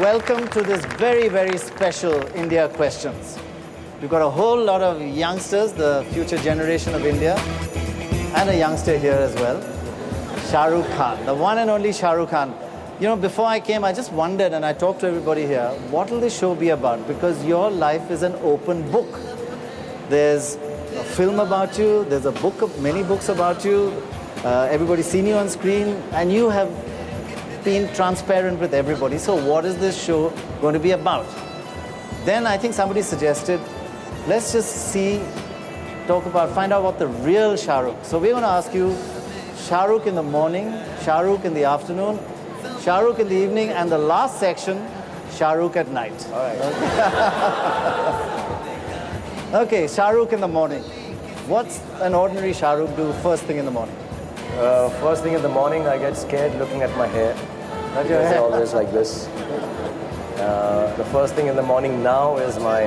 welcome to this very, very special India Questions. We've got a whole lot of youngsters, the future generation of India, and a youngster here as well, Shahrukh Khan, the one and only Shahrukh Khan. You know, before I came, I just wondered, and I talked to everybody here, what will this show be about? Because your life is an open book. There's a film about you, there's a book, many books about you, everybody's seen you on screen, and you have been transparent with everybody. So what is this show going to be about? Then I think somebody suggested, let's just find out what the real Shahrukh. So we're going to ask you Shahrukh in the morning, Shahrukh in the afternoon, Shahrukh in the evening, and the last section, Shahrukh at night. All right. Okay, Shahrukh in the morning. What's an ordinary Shahrukh do first thing in the morning? First thing in the morning, I get scared looking at my hair. Not your hair? It's always like this. The first thing in the morning now is my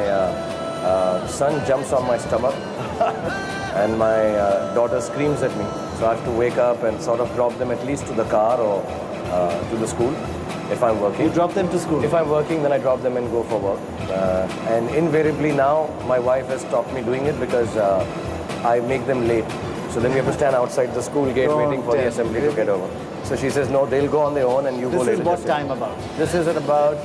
son jumps on my stomach and my daughter screams at me. So I have to wake up and sort of drop them at least to the car or to the school if I'm working. You drop them to school? If I'm working, then I drop them and go for work. And invariably now, my wife has stopped me doing it because I make them late. So then we have to stand outside the school gate waiting for the assembly to get over. So she says, no, they'll go on their own and you go later. This is what time about? This is at about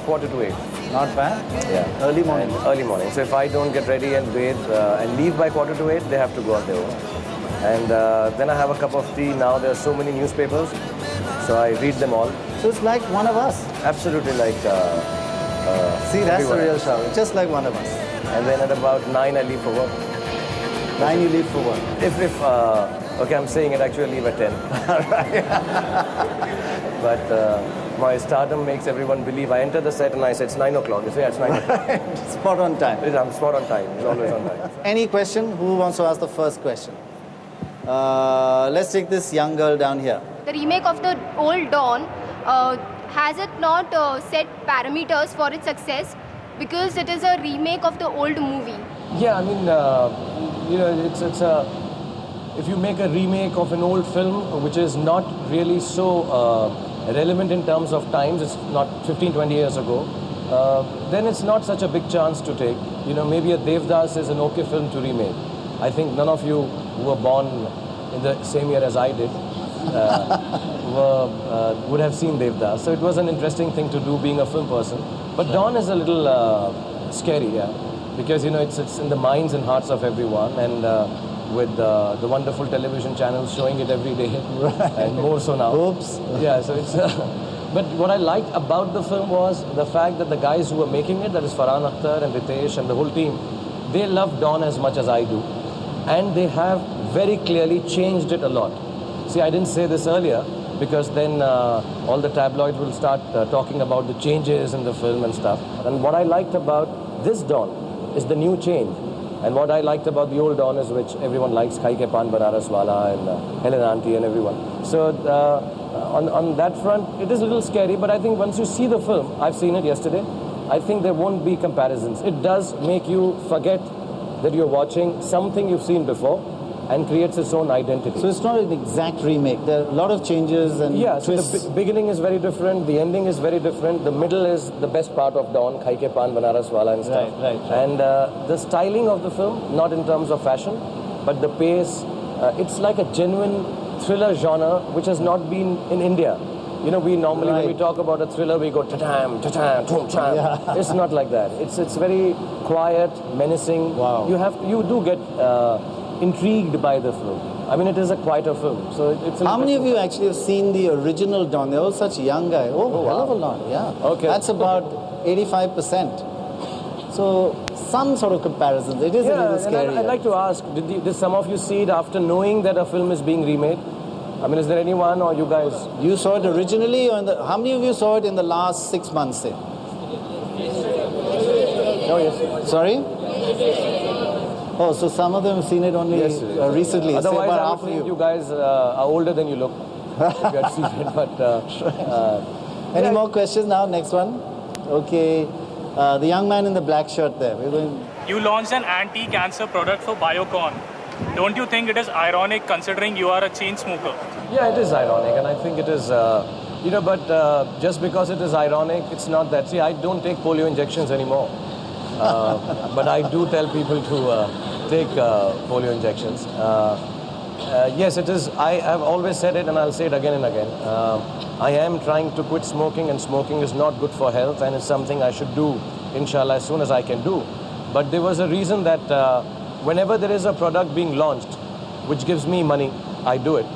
7:45. Not bad. Yeah. Early morning. And early morning. So if I don't get ready and bathe and leave by 7:45, they have to go on their own. And then I have a cup of tea. Now there are so many newspapers, so I read them all. So it's like one of us. Absolutely like See, that's the real else. Shahrukh, just like one of us. And then at about 9, I leave for work. 9 you leave for work. Okay, I'm saying it, actually leave at 10. But my Stardom makes everyone believe. I enter the set and I say, it's 9 o'clock. They say, it's 9 o'clock. Spot on time. I'm spot on time. It's always on time. Any question? Who wants to ask the first question? Let's take this young girl down here. The remake of the old Dawn, has it not set parameters for its success? Because it is a remake of the old movie. Yeah, I mean, you know, if you make a remake of an old film, which is not really so relevant in terms of times, it's not 15, 20 years ago, then it's not such a big chance to take. You know, maybe a Devdas is an okay film to remake. I think none of you who were born in the same year as I did would have seen Devdas. So it was an interesting thing to do being a film person. But Dawn is a little scary, yeah, because, you know, it's in the minds and hearts of everyone, and with the wonderful television channels showing it every day, and more so now. Oops. Yeah, so it's... But what I liked about the film was the fact that the guys who were making it, that is Farhan Akhtar and Ritesh and the whole team, they love Dawn as much as I do. And they have very clearly changed it a lot. See, I didn't say this earlier, because then all the tabloids will start talking about the changes in the film and stuff. And what I liked about this Dawn is the new change. And what I liked about the old Dawn is, which everyone likes, Khai Ke Paan Banaraswala and Helen Auntie and everyone. So on that front, it is a little scary, but I think once you see the film, I've seen it yesterday, I think there won't be comparisons. It does make you forget that you're watching something you've seen before, and creates its own identity. So it's not an exact remake. There are a lot of changes and yeah, twists. So the beginning is very different, the ending is very different, the middle is the best part of Dawn, Khai Ke Paan Banaraswala and stuff. Right. And the styling of the film, not in terms of fashion, but the pace, it's like a genuine thriller genre which has not been in India. You know, we normally, when we talk about a thriller, we go ta-tam, ta-tam, toom-tam. Yeah. It's not like that. It's very quiet, menacing. Wow. You do get intrigued by the film. I mean, it is a quieter film. So it's. How many of you actually have seen the original Dawn? They're all such young guys. Oh, hell of a lot, yeah. Okay. That's about 85%. So some sort of comparisons. It is a little scary. I'd like to ask, did some of you see it after knowing that a film is being remade? I mean, is there anyone or you guys? You saw it originally, or how many of you saw it in the last 6 months, say? Oh, yes. Sorry? Oh, so some of them have seen it only recently. Otherwise, about I half would of think you guys are older than you look. If you had seen it, but... Any more questions now? Next one. Okay. The young man in the black shirt there. We're going... You launched an anti-cancer product for Biocon. Don't you think it is ironic considering you are a chain smoker? Yeah, it is ironic, and I think it is, but just because it is ironic, it's not that. See, I don't take polio injections anymore. But I do tell people to take polio injections. Yes, it is. I have always said it, and I'll say it again and again. I am trying to quit smoking, and smoking is not good for health, and it's something I should do, inshallah, as soon as I can do. But there was a reason that whenever there is a product being launched, which gives me money, I do it.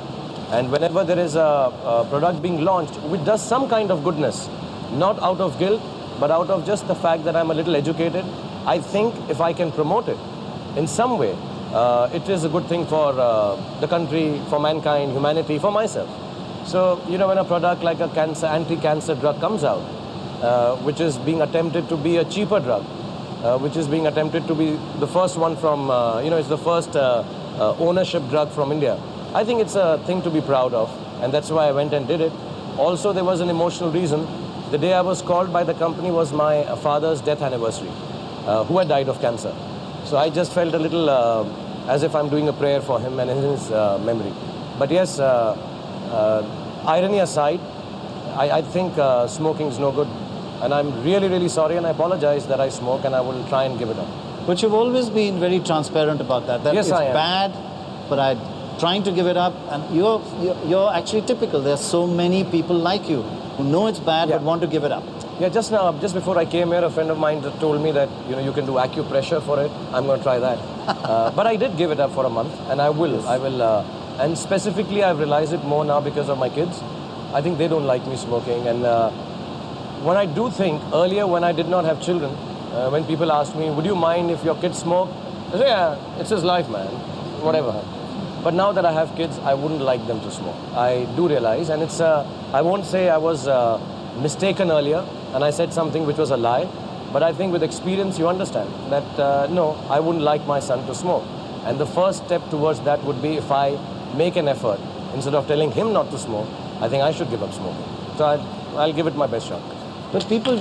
And whenever there is a product being launched, which does some kind of goodness, not out of guilt, but out of just the fact that I'm a little educated, I think if I can promote it in some way, it is a good thing for the country, for mankind, humanity, for myself. So, when a product like a anti-cancer drug comes out, which is being attempted to be a cheaper drug, which is being attempted to be the first one from, it's the first ownership drug from India. I think it's a thing to be proud of, and that's why I went and did it. Also, there was an emotional reason. The day I was called by the company was my father's death anniversary, who had died of cancer. So I just felt a little as if I'm doing a prayer for him and in his memory. But yes, irony aside, I think smoking is no good. And I'm really, really sorry, and I apologize that I smoke, and I will try and give it up. But you've always been very transparent about that. That Yes, it's I am. bad, but I'm trying to give it up. And you're actually typical. There are so many people like you who know it's bad but want to give it up. Yeah, just before I came here, a friend of mine told me that, you can do acupressure for it. I'm going to try that. But I did give it up for a month, and I will. Yes. I will. And specifically, I've realized it more now because of my kids. I think they don't like me smoking. And when I do think, earlier when I did not have children, when people ask me, would you mind if your kids smoke? I say, yeah, it's his life, man. Whatever. But now that I have kids, I wouldn't like them to smoke. I do realize, and it's, I won't say I was mistaken earlier, and I said something which was a lie, but I think with experience you understand that, no, I wouldn't like my son to smoke. And the first step towards that would be if I make an effort, instead of telling him not to smoke, I think I should give up smoking. So I'll give it my best shot. But people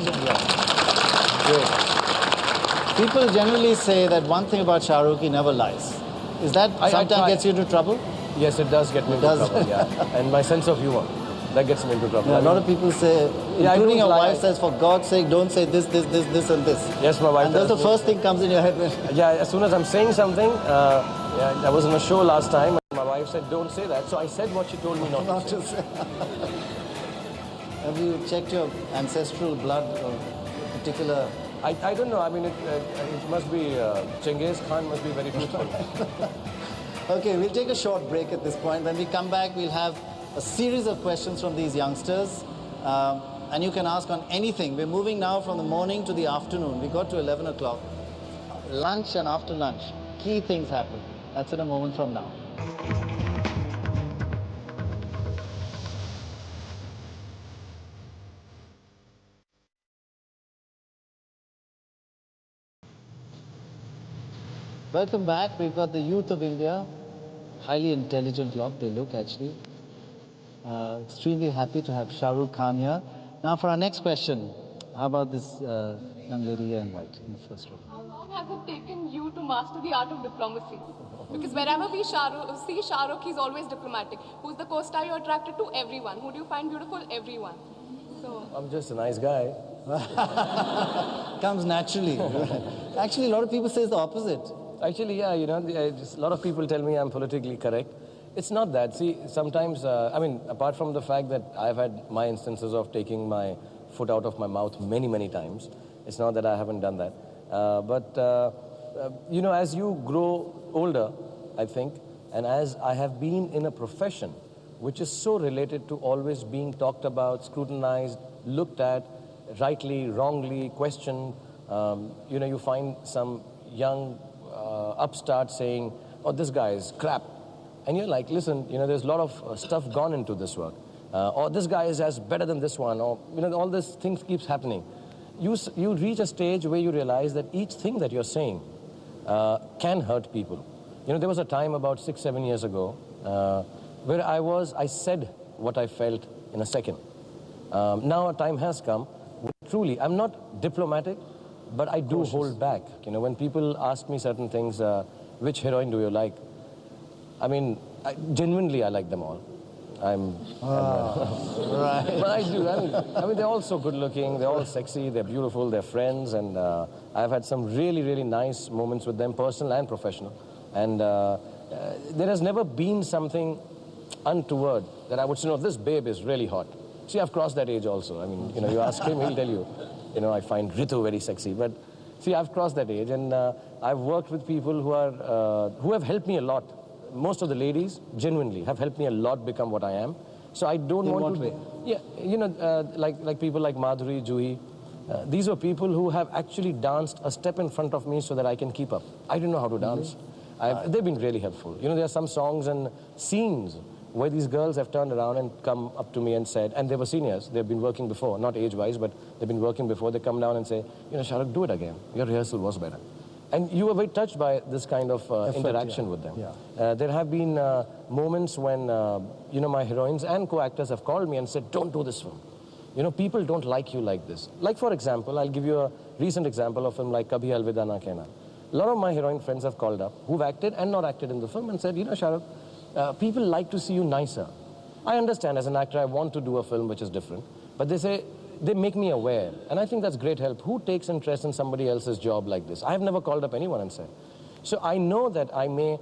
generally say that one thing about Shahrukh, he never lies. Is that sometimes gets you into trouble? Yes, it does get me into trouble, yeah. And my sense of humor, that gets me into trouble. Yeah, a lot of people say, including your wife says, for God's sake, don't say this, this, this, this and this. Yes, my wife and that's the first thing comes in your head. Yeah, as soon as I'm saying something, I was on a show last time, and my wife said, don't say that. So I said what she told me not to say. Have you checked your ancestral blood or particular... I don't know. I mean, it must be, Genghis Khan must be very truthful. Okay, we'll take a short break at this point. When we come back, we'll have a series of questions from these youngsters. And you can ask on anything. We're moving now from the morning to the afternoon. We got to 11 o'clock. Lunch and after lunch, key things happen. That's in a moment from now. Welcome back. We've got the youth of India. Highly intelligent lot, they look actually. Extremely happy to have Shahrukh Khan here. Now for our next question, how about this young lady here in white in the first row? How long has it taken you to master the art of diplomacy? Because wherever we see Shahrukh, he's always diplomatic. Who's the co-star you're attracted to? Everyone. Who do you find beautiful? Everyone. So I'm just a nice guy. Comes naturally. Actually, a lot of people say the opposite. Actually, yeah, a lot of people tell me I'm politically correct. It's not that. See, sometimes, apart from the fact that I've had my instances of taking my foot out of my mouth many, many times, it's not that I haven't done that. As you grow older, I think, and as I have been in a profession which is so related to always being talked about, scrutinized, looked at, rightly, wrongly, questioned, you find some young upstart saying, oh, this guy is crap. And you're like, listen, there's a lot of stuff gone into this work. Or this guy is as better than this one. Or, all these things keeps happening. You reach a stage where you realize that each thing that you're saying can hurt people. There was a time about 6-7 years ago where I said what I felt in a second. Now a time has come. Truly, I'm not diplomatic, but I do hold back. When people ask me certain things, which heroine do you like? I mean, genuinely, I like them all. Right. But I do. I mean, they're all so good looking. They're all sexy. They're beautiful. They're friends, and I've had some really, really nice moments with them, personal and professional. And there has never been something untoward that I would say, no, this babe is really hot. See, I've crossed that age also. I mean, you ask him, he'll tell you, I find Ritu very sexy. But see, I've crossed that age, and I've worked with people who have helped me a lot. Most of the ladies, genuinely, have helped me a lot become what I am. So I don't want to... way? Yeah, like people like Madhuri, Juhi. These were people who have actually danced a step in front of me so that I can keep up. I didn't know how to dance. They've been really helpful. There are some songs and scenes where these girls have turned around and come up to me and said, and they were seniors, they've been working before, not age-wise, but they've been working before. They come down and say, Shahrukh, do it again. Your rehearsal was better. And you were very touched by this kind of interaction with them. Yeah. There have been moments when, my heroines and co-actors have called me and said, don't do this film. People don't like you like this. Like, for example, I'll give you a recent example of a film like Kabhi Alvida Na Kehna. A lot of my heroine friends have called up, who've acted and not acted in the film, and said, Shahrukh, people like to see you nicer. I understand, as an actor, I want to do a film which is different, but they make me aware, and I think that's great help. Who takes interest in somebody else's job like this? I have never called up anyone and said. So I know that I may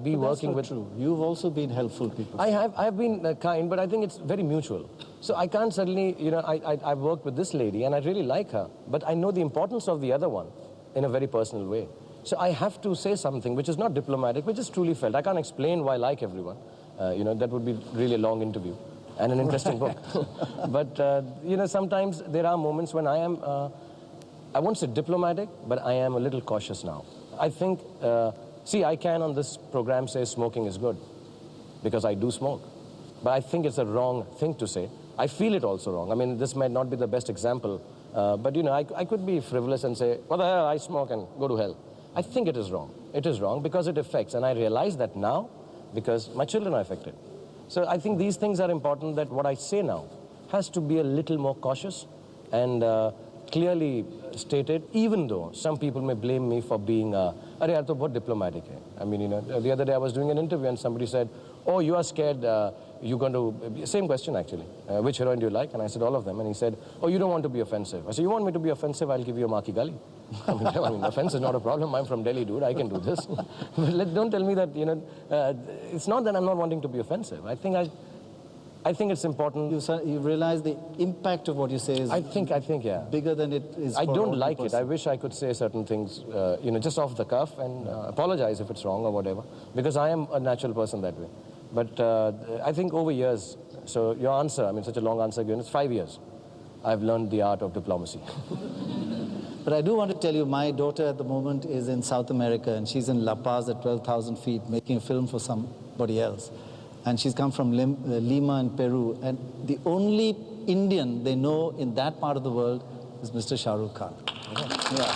be working with... True. You've also been helpful people. I have been kind, but I think it's very mutual. So I can't suddenly, I've worked with this lady and I really like her, but I know the importance of the other one in a very personal way. So I have to say something which is not diplomatic, which is truly felt. I can't explain why I like everyone. That would be really a long interview and an interesting book. But, sometimes there are moments when I am, I won't say diplomatic, but I am a little cautious now. I think, I can on this program say smoking is good, because I do smoke. But I think it's a wrong thing to say. I feel it also wrong. I mean, this might not be the best example, but, I could be frivolous and say, what the hell, I smoke and go to hell. I think it is wrong. It is wrong because it affects, and I realize that now because my children are affected. So I think these things are important, that what I say now has to be a little more cautious and clearly stated, even though some people may blame me for being, "Arey yaar, to bahut diplomatic hai." I mean, the other day I was doing an interview and somebody said, "Oh, you are scared, you're going to..." Same question actually. "Which heroine do you like?" And I said, "All of them." And he said, "Oh, you don't want to be offensive." I said, "You want me to be offensive? I'll give you a maa ki gali." I mean, offense is not a problem. I'm from Delhi, dude. I can do this. But don't tell me that, it's not that I'm not wanting to be offensive. I think it's important. You realize the impact of what you say is... I think, yeah. Bigger than it is. I don't like it. I wish I could say certain things, just off the cuff and apologize if it's wrong or whatever, because I am a natural person that way. But I think over years, so your answer, I mean, such a long answer given, it's 5 years. I've learned the art of diplomacy. But I do want to tell you, my daughter at the moment is in South America, and she's in La Paz at 12,000 feet making a film for somebody else. And she's come from Lima in Peru, and the only Indian they know in that part of the world is Mr. Shahrukh Khan. Yeah.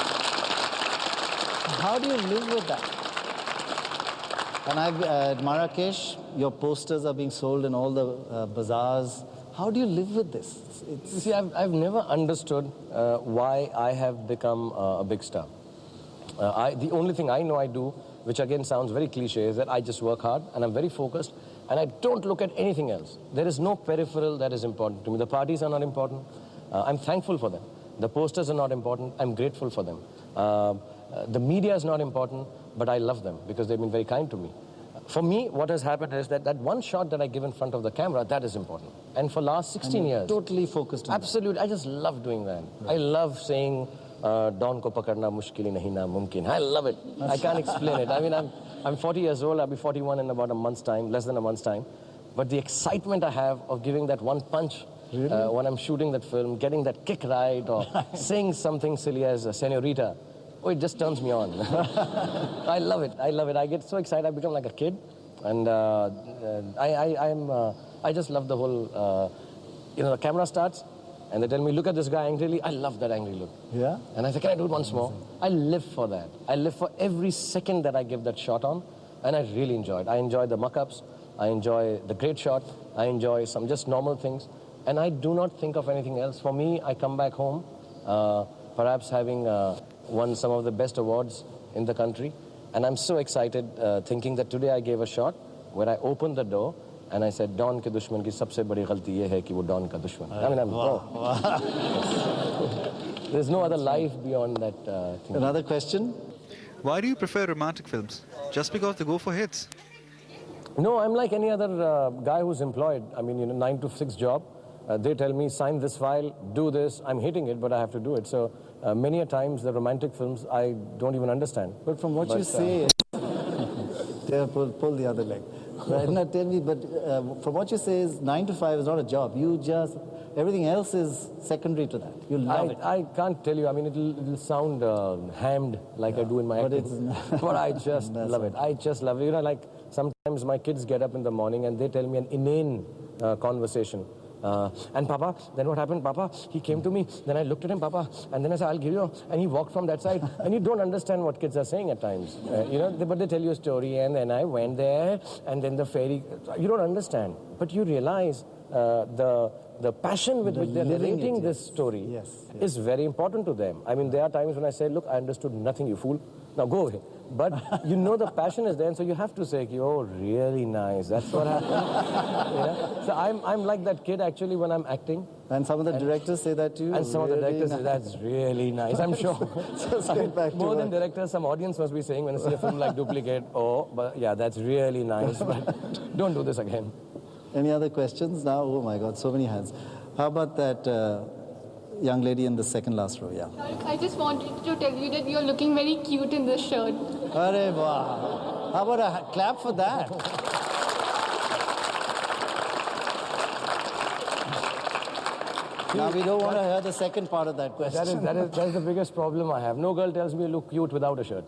How do you live with that? And at Marrakesh, your posters are being sold in all the bazaars. How do you live with this? See, I've never understood why I have become a big star. The only thing I know I do, which again sounds very cliche, is that I just work hard and I'm very focused and I don't look at anything else. There is no peripheral that is important to me. The parties are not important. I'm thankful for them. The posters are not important. I'm grateful for them. The media is not important, but I love them because they've been very kind to me. For me, what has happened is that one shot that I give in front of the camera, that is important. And for last 16 years... Totally focused on absolutely, I just love doing that. Right. I love saying, Dawn ko pakadna mushkil hi nahi na mumkin. I love it. I can't explain it. I mean, I'm 40 years old. I'll be 41 in about a month's time, less than a month's time. But the excitement I have of giving that one punch when I'm shooting that film, getting that kick right, or saying something silly as a senorita, oh, it just turns me on. I love it. I love it. I get so excited. I become like a kid. And I just love the whole, the camera starts and they tell me, look at this guy angrily. I love that angry look. Yeah? And I say, can I do it once more? I live for that. I live for every second that I give that shot on. And I really enjoy it. I enjoy the muck-ups. I enjoy the great shot. I enjoy some just normal things. And I do not think of anything else. For me, I come back home, perhaps having won some of the best awards in the country. And I'm so excited thinking that today I gave a shot where I opened the door and I said, Don ke dushman ki sabse badi ghalti ye hai ki wo Don ka dushman. I mean, there's no other life beyond that thing. Another question? Why do you prefer romantic films? Just because they go for hits? No, I'm like any other guy who's employed. I mean, 9 to 6 job. They tell me, sign this file, do this. I'm hating it, but I have to do it. So many a times the romantic films, I don't even understand. But from what you say, pull the other leg. Right? Now tell me, but from what you say is 9 to 5 is not a job. You just, everything else is secondary to that. You love it. I can't tell you. I mean, it'll sound hammed like I do in my acting. But I just love it. I just love it. Like sometimes my kids get up in the morning and they tell me an inane conversation. And Papa, then what happened, Papa? He came to me, then I looked at him, Papa, and then I said, I'll give you, and he walked from that side. And you don't understand what kids are saying at times. But they tell you a story, and then I went there, and then the fairy, you don't understand. But you realize the passion with which they're narrating this story is very important to them. I mean, there are times when I say, look, I understood nothing, you fool. Now go away. But the passion is there, and so you have to say, oh, really nice. That's what happened. So I'm like that kid actually when I'm acting. And some of the directors say that to you. And some of the directors say that's really nice. I'm sure. More than directors, some audience must be saying when they see a film like Duplicate, oh, but yeah, that's really nice. But don't do this again. Any other questions now? Oh my God, so many hands. How about that young lady in the second last row? Yeah. I just wanted to tell you that you're looking very cute in this shirt. Arey wow. How about a clap for that? Now we don't want to hear the second part of that question. That is the biggest problem I have. No girl tells me you look cute without a shirt.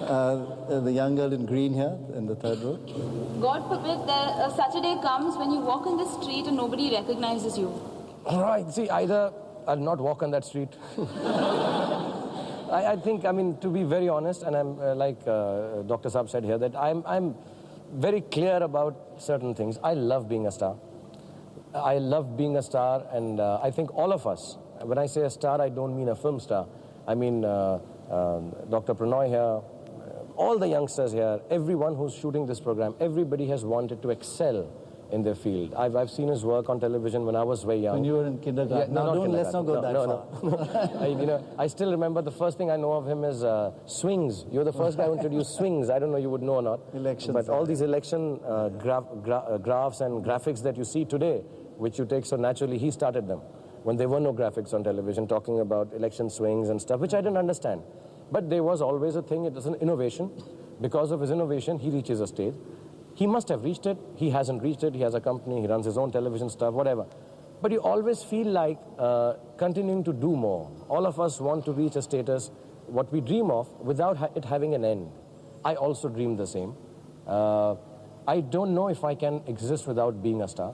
The young girl in green here in the third row. God forbid such a day comes when you walk on the street and nobody recognizes you. Right. See, either I'll not walk on that street. I think, I mean, to be very honest, and I'm like Dr. Saab said here, that I'm very clear about certain things. I love being a star. I love being a star, and I think all of us, when I say a star, I don't mean a film star. I mean Dr. Prannoy here, all the youngsters here, everyone who's shooting this program, everybody has wanted to excel in their field. I've seen his work on television when I was very young. When you were in kindergarten? Yeah, Let's not go that far. I still remember the first thing I know of him is swings. You're the first guy who introduced swings. I don't know you would know or not. Elections. But all these election graphs and graphics that you see today, which you take so naturally, he started them. When there were no graphics on television talking about election swings and stuff, which I didn't understand. But there was always a thing, it was an innovation. Because of his innovation, he reaches a stage. He must have reached it. He hasn't reached it. He has a company. He runs his own television stuff, whatever. But you always feel like continuing to do more. All of us want to reach a status, what we dream of, without it having an end. I also dream the same. I don't know if I can exist without being a star.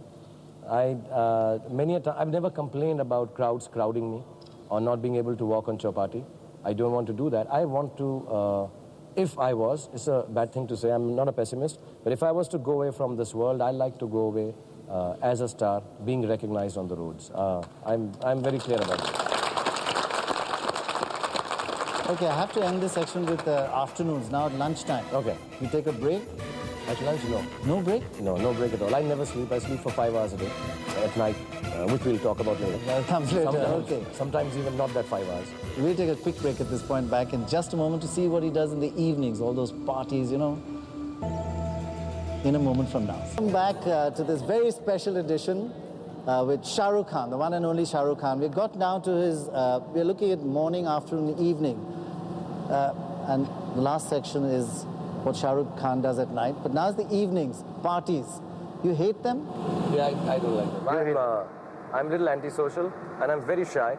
Many a time, I've never complained about crowds crowding me or not being able to walk on Chowpatty. I don't want to do that. I want to, if I was, it's a bad thing to say, I'm not a pessimist, but if I was to go away from this world, I'd like to go away as a star, being recognized on the roads. I'm very clear about it. Okay, I have to end this section with afternoons, now at lunchtime. Okay. We take a break? At lunch, no. No break? No, no break at all. I never sleep. I sleep for 5 hours a day at night, which we'll talk about later. That comes later, okay. Sometimes even not that 5 hours. We'll take a quick break at this point, back in just a moment to see what he does in the evenings, all those parties, you know, in a moment from now. Come back to this very special edition with Shahrukh Khan, the one and only Shahrukh Khan. We got down to his, we're looking at morning, afternoon, evening. And the last section is what Shahrukh Khan does at night. But now's the evenings, parties. You hate them? Yeah, I don't like them. I'm a little antisocial and I'm very shy.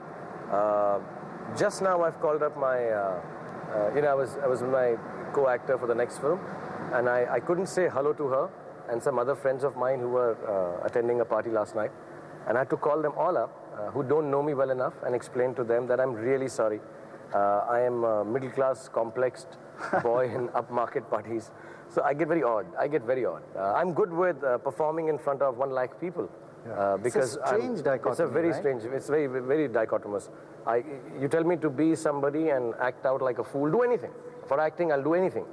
Just now I've called up my, I was with my co-actor for the next film, and I couldn't say hello to her and some other friends of mine who were attending a party last night. And I had to call them all up, who don't know me well enough, and explain to them that I'm really sorry. I am a middle-class, complexed boy in upmarket parties. So I get very odd. I'm good with performing in front of 1 lakh people. Because it's a strange dichotomy, it's a very right? strange, it's very, very dichotomous. You tell me to be somebody and act out like a fool, do anything. For acting, I'll do anything.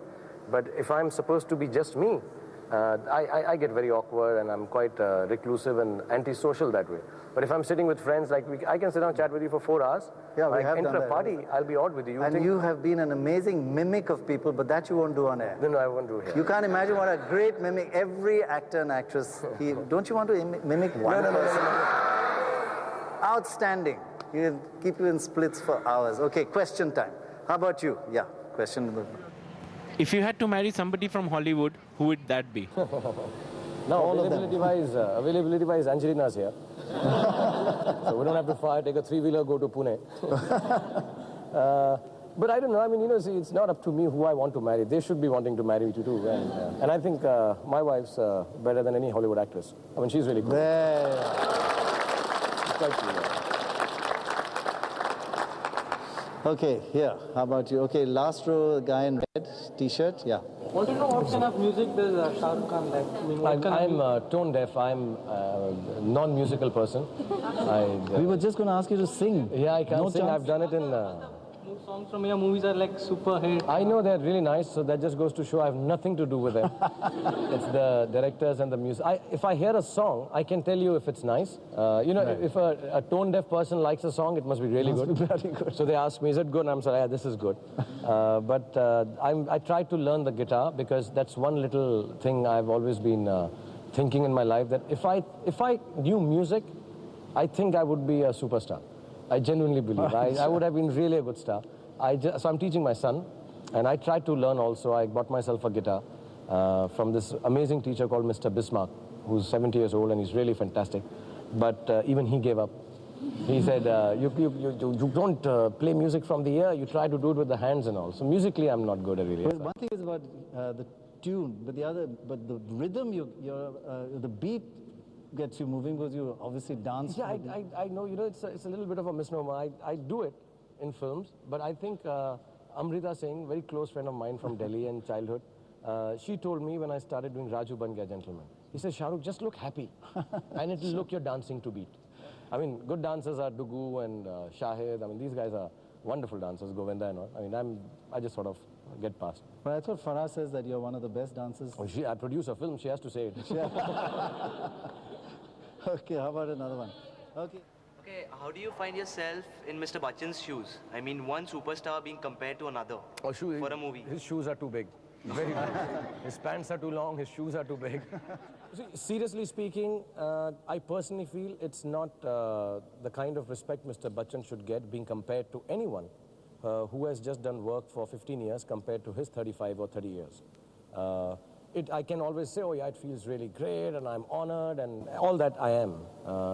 But if I'm supposed to be just me, I get very awkward and I'm quite reclusive and antisocial that way. But if I'm sitting with friends, like I can sit down and chat with you for 4 hours. Yeah, we like have enter done a that. party, I'll be odd with you. And you have been an amazing mimic of people, but that you won't do on air. No, I won't do here. You can't imagine what a great mimic. Every actor and actress, don't you want to mimic one person? Outstanding. He'll keep you in splits for hours. Okay, question time. How about you? Yeah, question. If you had to marry somebody from Hollywood, who would that be? No, availability-wise, Angelina's here. So we don't have to take a 3-wheeler, go to Pune. But I don't know, I mean, you know, see, it's not up to me who I want to marry. They should be wanting to marry me too. And I think my wife's better than any Hollywood actress. I mean, she's really cool. She's quite cool. Okay, here. How about you? Okay, last row, guy in red t-shirt. Yeah. Want to know what kind of music does Shahrukh Khan like? I mean, I'm tone deaf. I'm a non-musical person. We were just going to ask you to sing. Yeah, I can't sing. chance? I've done it in... songs from your movies are like super hit. I know they're really nice, so that just goes to show I have nothing to do with them. It's the directors and the music. If I hear a song, I can tell you if it's nice. You know, if a tone-deaf person likes a song, it must be really good. Very good. So they ask me, is it good? And I'm sorry, yeah, this is good. But I try to learn the guitar because that's one little thing I've always been thinking in my life, that if I knew music, I think I would be a superstar. I genuinely believe. I would have been really a good star. So I'm teaching my son, and I tried to learn also. I bought myself a guitar from this amazing teacher called Mr. Bismarck, who's 70 years old, and he's really fantastic. But even he gave up. He said, you don't play music from the ear, you try to do it with the hands and all. So musically, I'm not good at really. Well, one thing is about the tune, but the rhythm, the beat gets you moving because you obviously dance. Yeah, I know, you know, it's a little bit of a misnomer. I do it in films, but I think Amrita Singh, very close friend of mine from Delhi and childhood, she told me when I started doing Raju Ban Gaya Gentleman, he said, Shahrukh, just look happy and it'll look you're dancing to beat. I mean, good dancers are Dugu and Shahid. I mean, these guys are wonderful dancers, Govinda and all. I mean, I just sort of get past. But I thought Farah says that you're one of the best dancers. Oh, I produce a film, she has to say it. Okay, how about another one? Okay. Okay, how do you find yourself in Mr. Bachchan's shoes? I mean, one superstar being compared to another for a movie. His shoes are too big. Very big. His pants are too long, his shoes are too big. See, seriously speaking, I personally feel it's not the kind of respect Mr. Bachchan should get being compared to anyone who has just done work for 15 years compared to his 35 or 30 years. I can always say, oh yeah, it feels really great and I'm honored and all that I am.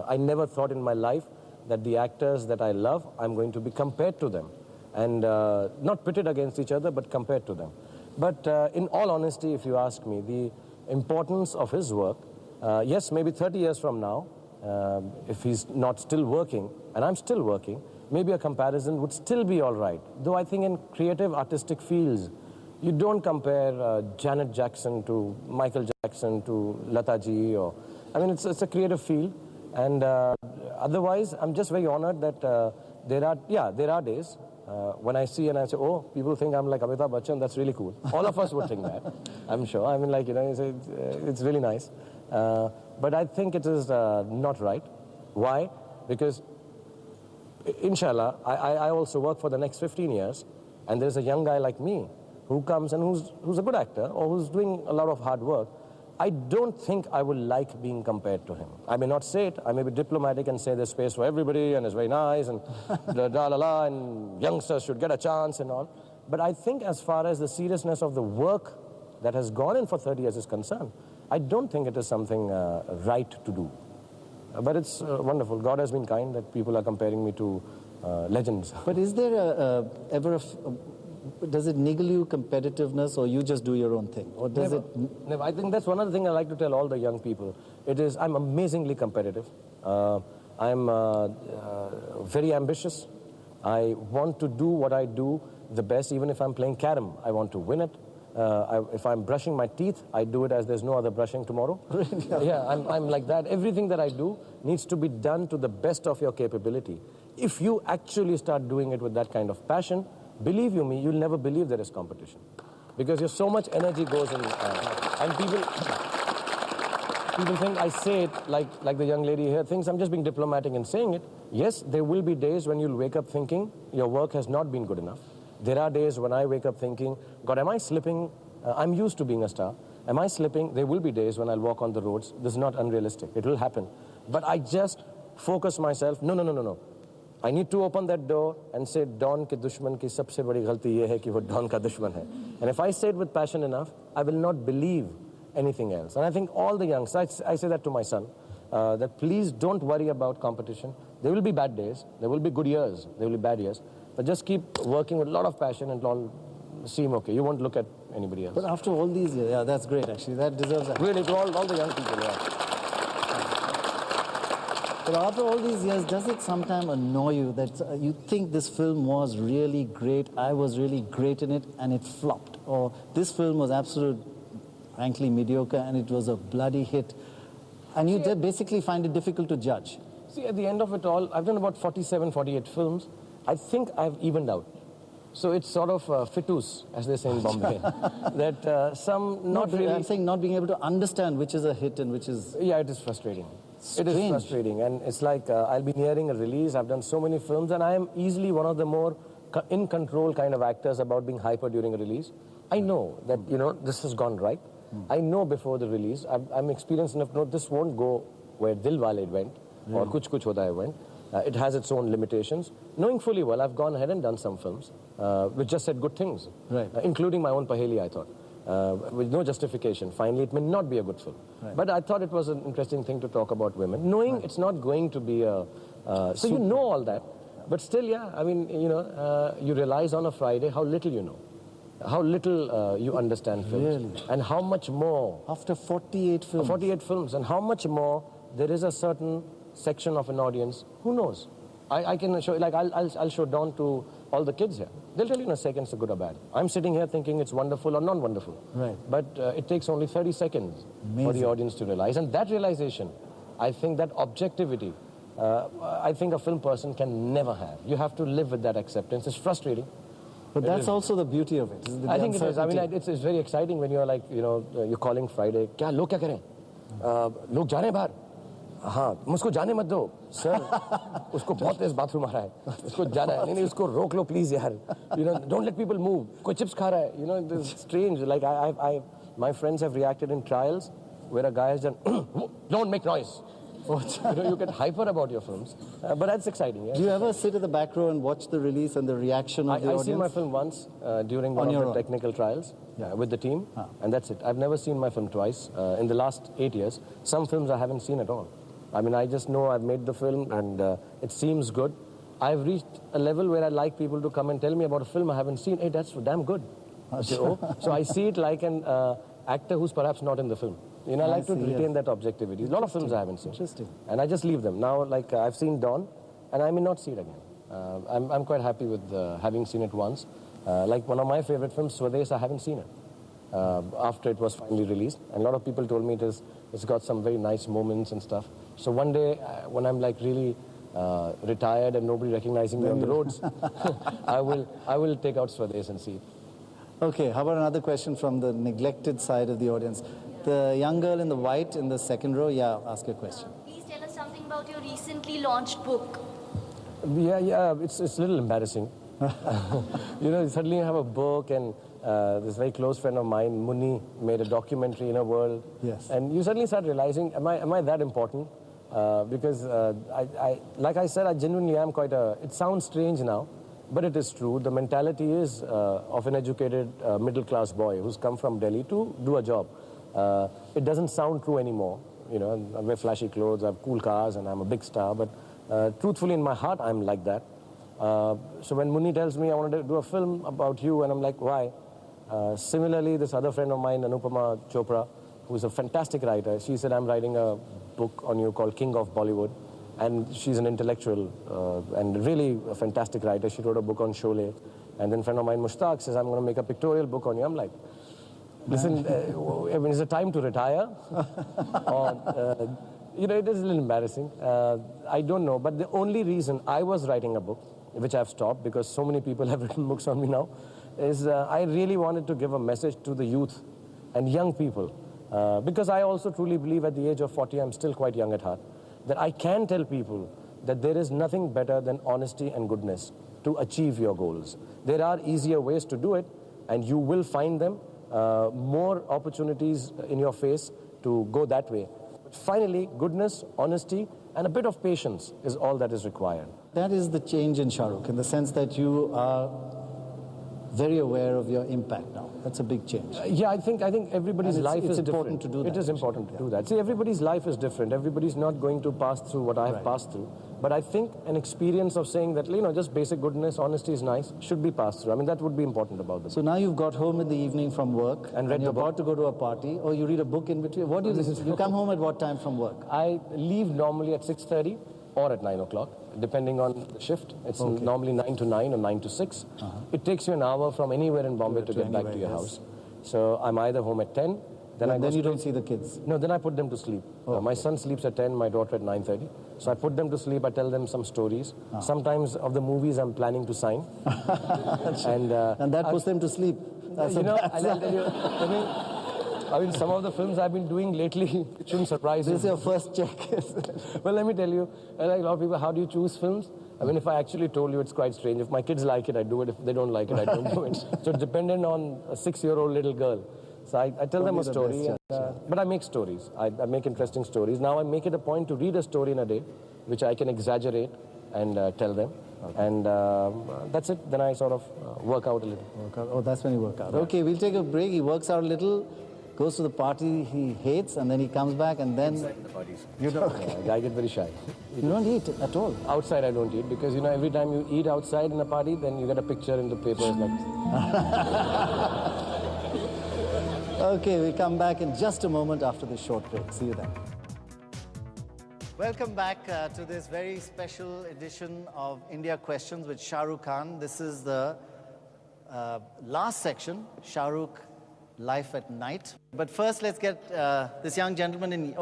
I never thought in my life that the actors that I love, I'm going to be compared to them. And not pitted against each other, but compared to them. But in all honesty, if you ask me, the importance of his work, yes, maybe 30 years from now, if he's not still working, and I'm still working, maybe a comparison would still be all right. Though I think in creative artistic fields, you don't compare Janet Jackson to Michael Jackson to Lata ji, or I mean, it's a creative field. And otherwise, I'm just very honored that there are days when I see and I say, oh, people think I'm like Amitabh Bachchan, that's really cool. All of us would think that, I'm sure. I mean, like, you know, it's really nice. But I think it is not right. Why? Because, inshallah, I also work for the next 15 years, and there's a young guy like me who comes and who's a good actor or who's doing a lot of hard work. I don't think I would like being compared to him. I may not say it, I may be diplomatic and say there's space for everybody and it's very nice and da-la-la and youngsters should get a chance and all. But I think as far as the seriousness of the work that has gone in for 30 years is concerned, I don't think it is something right to do. But it's wonderful. God has been kind that people are comparing me to legends. But is there does it niggle you competitiveness, or you just do your own thing? Or does Never. I think that's one other thing I like to tell all the young people. It is, I'm amazingly competitive. I'm very ambitious. I want to do what I do the best. Even if I'm playing carom, I want to win it. If I'm brushing my teeth, I do it as there's no other brushing tomorrow. Yeah, I'm like that. Everything that I do needs to be done to the best of your capability. If you actually start doing it with that kind of passion, believe you me, you'll never believe there is competition. because so much energy goes in, and people think I say it like the young lady here thinks I'm just being diplomatic in saying it. Yes, there will be days when you'll wake up thinking your work has not been good enough. There are days when I wake up thinking, God, am I slipping? I'm used to being a star. Am I slipping? There will be days when I'll walk on the roads. This is not unrealistic. It will happen. But I just focus myself. No. I need to open that door and say, Don ke dushman ki sabse badi ghalti ye hai ki wo Don ka dushman hai. And if I say it with passion enough, I will not believe anything else. And I think all the youngsters, I say that to my son, that please don't worry about competition. There will be bad days. There will be good years. There will be bad years. But just keep working with a lot of passion and it'll all seem okay. You won't look at anybody else. But after all these years, yeah, that's great actually. That deserves that. Really, to all the young people, yeah. But after all these years, does it sometimes annoy you that you think this film was really great, I was really great in it, and it flopped? Or this film was frankly mediocre, and it was a bloody hit, and you basically find it difficult to judge? See, at the end of it all, I've done about 47, 48 films. I think I've evened out. So it's sort of fitus, as they say in Bombay. That some not really... I'm saying not being able to understand which is a hit and which is... Yeah, it is frustrating. Strange. It is frustrating. And it's like I'll be nearing a release. I've done so many films and I am easily one of the more in control kind of actors about being hyper during a release. I know that, this has gone right. I know before the release. I'm experienced enough to know this won't go where Dilwale went or Kuch Kuch Hota Hai went. It has its own limitations. Knowing fully well, I've gone ahead and done some films which just said good things, including my own Paheli, I thought, with no justification. Finally, it may not be a good film. But I thought it was an interesting thing to talk about women, knowing it's not going to be a... so you know all that, but still, yeah, I mean, you realize on a Friday how little you know. How little you understand films. Really? And how much more... After 48 films. 48 films, and how much more there is a certain section of an audience, who knows? I can show, like I'll show Dawn to all the kids here. They'll tell you in a second it's good or bad. I'm sitting here thinking it's wonderful or non-wonderful. Right. But it takes only 30 seconds for the audience to realize. And that realization, I think that objectivity, I think a film person can never have. You have to live with that acceptance. It's frustrating. But that's also the beauty of it. I think it is. I mean, it's very exciting when you're like, you're calling Friday. Kya log kya kare? Log ja rahe hain bahar? हाँ, मुझको जाने मत दो sir उसको बहुत तेज bathroom आ रहा है उसको जाना है नहीं उसको रोक लो प्लीज यार don't let people move कोई चिप्स खा रहा है it's strange like my friends have reacted in trials where a guy has done don't make noise you get hyper about your films but that's exciting. Yeah. Do you ever sit at the back row and watch the release and the reaction of the audience? I've seen my film once during one of the technical trials with the team and that's it. I've never seen my film twice in the last 8 years. Some films I haven't seen at all. I mean, I just know I've made the film and it seems good. I've reached a level where I like people to come and tell me about a film I haven't seen. Hey, that's damn good. So I see it like an actor who's perhaps not in the film. I like to retain that objectivity. A lot of films I haven't seen. Interesting. And I just leave them. Now, like, I've seen Dawn and I may not see it again. I'm quite happy with having seen it once. Like one of my favorite films, Swades, I haven't seen it after it was finally released. And a lot of people told me it's got some very nice moments and stuff. So one day, when I'm like really retired and nobody recognizing me on the roads, I will take out Swades and see it. Okay, how about another question from the neglected side of the audience? The young girl in the white in the second row, ask your question. Please tell us something about your recently launched book. Yeah, it's a little embarrassing. Suddenly you have a book and this very close friend of mine, Muni, made a documentary in a world. Yes. And you suddenly start realizing, am I that important? Because like I said, I genuinely am quite it sounds strange now, but it is true. The mentality is of an educated middle-class boy who's come from Delhi to do a job. It doesn't sound true anymore. I wear flashy clothes, I have cool cars, and I'm a big star. But truthfully, in my heart, I'm like that. So when Muni tells me I want to do a film about you, and I'm like, why? Similarly, this other friend of mine, Anupama Chopra, who's a fantastic writer, she said, I'm writing a book on you called King of Bollywood. And she's an intellectual and really a fantastic writer. She wrote a book on Sholay. And then a friend of mine, Mushtaq, says, I'm going to make a pictorial book on you. I'm like, listen, is it time to retire? Or, it is a little embarrassing. I don't know. But the only reason I was writing a book, which I've stopped because so many people have written books on me now, is I really wanted to give a message to the youth and young people. Because I also truly believe at the age of 40, I'm still quite young at heart, that I can tell people that there is nothing better than honesty and goodness to achieve your goals. There are easier ways to do it, and you will find them, more opportunities in your face to go that way. But finally, goodness, honesty, and a bit of patience is all that is required. That is the change in Shahrukh, in the sense that you are very aware of your impact now. That's a big change. Yeah, I think everybody's life is important different. to do that. It is important to do that. See, everybody's life is different. Everybody's not going to pass through what I have passed through. But I think an experience of saying that, just basic goodness, honesty is nice, should be passed through. I mean, that would be important about this. So now you've got home in the evening from work, and you're about to go to a party, or you read a book in between. What do you do? You come home at what time from work? I leave normally at 6:30 or at 9 o'clock, depending on the shift. It's normally 9 to 9 or 9 to 6. It takes you an hour from anywhere in Bombay to get back to your house. So I'm either home at 10. Then you don't see the kids? No, then I put them to sleep. My son sleeps at 10, my daughter at 9:30. So I put them to sleep, I tell them some stories. Sometimes of the movies I'm planning to sign. and that puts them to sleep. That's I'll tell you, I mean, some of the films I've been doing lately, it shouldn't surprise you. This is your first check. Well, let me tell you, like a lot of people, how do you choose films? I mean, if I actually told you, it's quite strange. If my kids like it, I do it. If they don't like it, I don't do it. So it's dependent on a 6-year-old little girl. So I tell them a story, but I make stories. I make interesting stories. Now I make it a point to read a story in a day, which I can exaggerate and tell them. And that's it. Then I sort of work out a little. Oh, that's when you work out. Okay, we'll take a break. He works out a little, goes to the party he hates, and then he comes back, and then... Inside the parties. You don't? I get very shy. You don't eat at all? Outside I don't eat, because, every time you eat outside in a party, then you get a picture in the papers like... Okay, we come back in just a moment after this short break. See you then. Welcome back to this very special edition of India Questions with Shahrukh Khan. This is the last section, Shahrukh, Life at Night. But first, let's get this young gentleman in...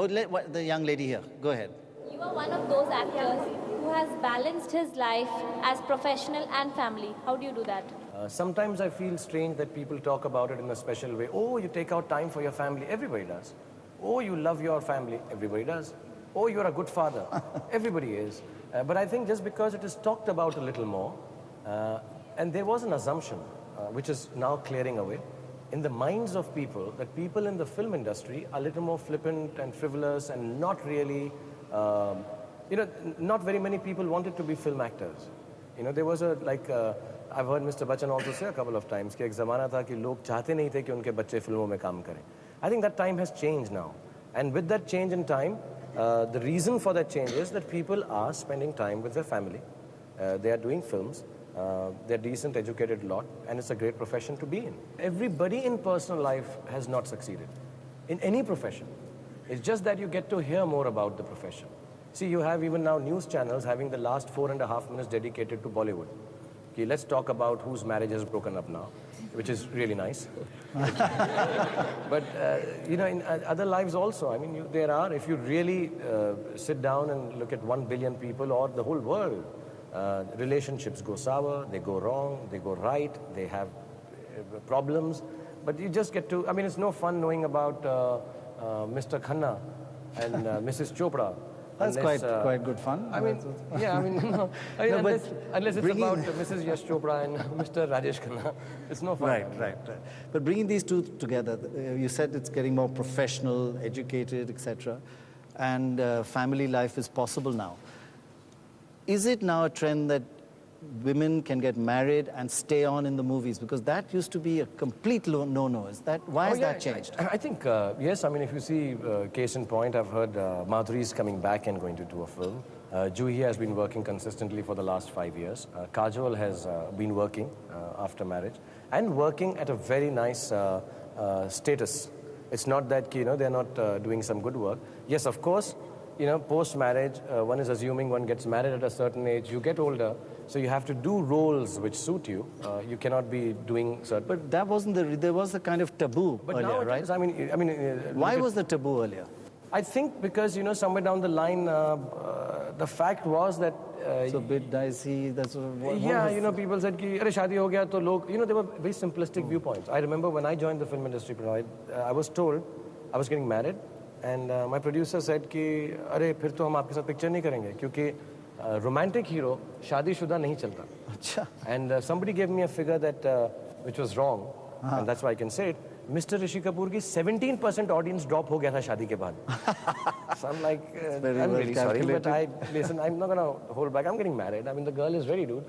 the young lady here. Go ahead. You are one of those actors who has balanced his life as professional and family. How do you do that? Sometimes I feel strange that people talk about it in a special way. Oh, you take out time for your family. Everybody does. Oh, you love your family. Everybody does. Oh, you're a good father. Everybody is. But I think just because it is talked about a little more, and there was an assumption, which is now clearing away, in the minds of people, that people in the film industry are a little more flippant and frivolous and not really, not very many people wanted to be film actors. There was I've heard Mr. Bachchan also say a couple of times कि एक ज़माना था कि लोग चाहते नहीं थे कि उनके बच्चे फिल्मों में काम करें. I think that time has changed now. And with that change in time, the reason for that change is that people are spending time with their family. They are doing films. They're decent, educated lot, and it's a great profession to be in. Everybody in personal life has not succeeded in any profession. It's just that you get to hear more about the profession. See, you have even now news channels having the last 4.5 minutes dedicated to Bollywood. Okay, let's talk about whose marriage has broken up now, which is really nice. But, in other lives also, I mean, if you really sit down and look at 1 billion people or the whole world, relationships go sour, they go wrong, they go right, they have problems. But you just get to, I mean, it's no fun knowing about Mr. Khanna and Mrs. Chopra. That's quite good fun. I mean, yeah, I mean, unless it's about Mrs. Yash Chopra and Mr. Rajesh Khanna, it's no fun. Right. But bringing these two together, you said it's getting more professional, educated, etc., and family life is possible now. Is it now a trend that women can get married and stay on in the movies? Because that used to be a complete no-no. Why has that changed? I think, yes. I mean, if you see, case in point, I've heard Madhuri is coming back and going to do a film. Juhi has been working consistently for the last 5 years. Kajol has been working after marriage and working at a very nice status. It's not that, they're not doing some good work. Yes, of course, post-marriage, one is assuming one gets married at a certain age, you get older, so you have to do roles which suit you. You cannot be doing certain... But that wasn't there was a kind of taboo earlier, right? I mean, why was the taboo earlier? I think because, somewhere down the line, the fact was that So a bit dicey, that's what people said ki, "Arey, shaadi ho gaya to log," they were very simplistic viewpoints. I remember when I joined the film industry, Prannoy, I was told I was getting married, and my producer said ki, "Arey, phir to hum aapke sath picture nahi karenge, kyunki romantic hero shaadi shuda nahi chalta." Achha. And somebody gave me a figure that which was wrong, and that's why I can say it. Mr. Rishi Kapoor ki 17% audience drop ho gaya tha shaadi ke baad. So I'm like, I'm really sorry, but I'm not going to hold back. I'm getting married. I mean, the girl is ready, dude.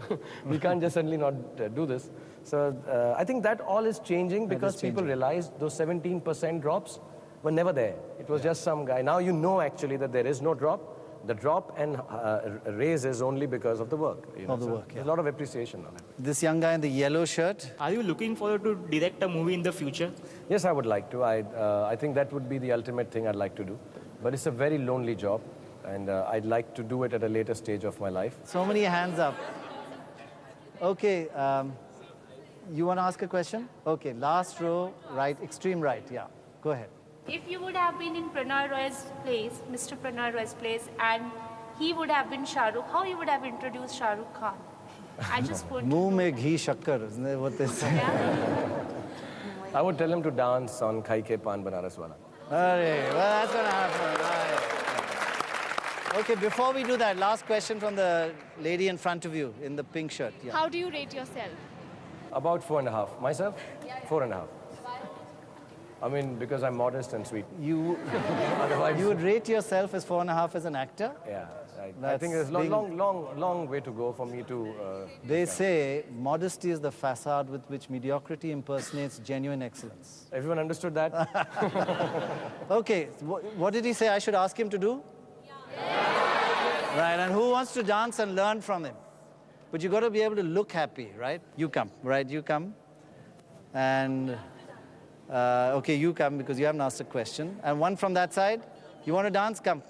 We can't just suddenly not do this. So I think that all is changing because people realized those 17% drops were never there. It was just some guy. Now you know actually that there is no drop. The drop and raise is only because of the work. There's a lot of appreciation on it. This young guy in the yellow shirt. Are you looking forward to direct a movie in the future? Yes, I would like to. I think that would be the ultimate thing I'd like to do. But it's a very lonely job, and I'd like to do it at a later stage of my life. So many hands up. Okay, you want to ask a question? Okay, last row, right, extreme right, yeah. Go ahead. If you would have been in Prannoy Roy's place, Mr. Prannoy Roy's place, and he would have been Shahrukh, how you would have introduced Shahrukh Khan? I just want to know. Muh mein ghee shakkar, isn't that what they say? I would tell him to dance on Khai Ke Paan Banaras Wala. Well, that's going to happen. Right. Okay, before we do that, last question from the lady in front of you in the pink shirt. Yeah. How do you rate yourself? About 4.5. Myself? 4.5. I mean, because I'm modest and sweet. You would rate yourself as 4.5 as an actor? Yeah, I think there's a long way to go for me to... They say modesty is the facade with which mediocrity impersonates genuine excellence. Everyone understood that? Okay, what did he say I should ask him to do? Yeah. Right, and who wants to dance and learn from him? But you got to be able to look happy, right? You come, right? You come. And... okay, you come because you haven't asked a question. And one from that side. You want to dance? Come.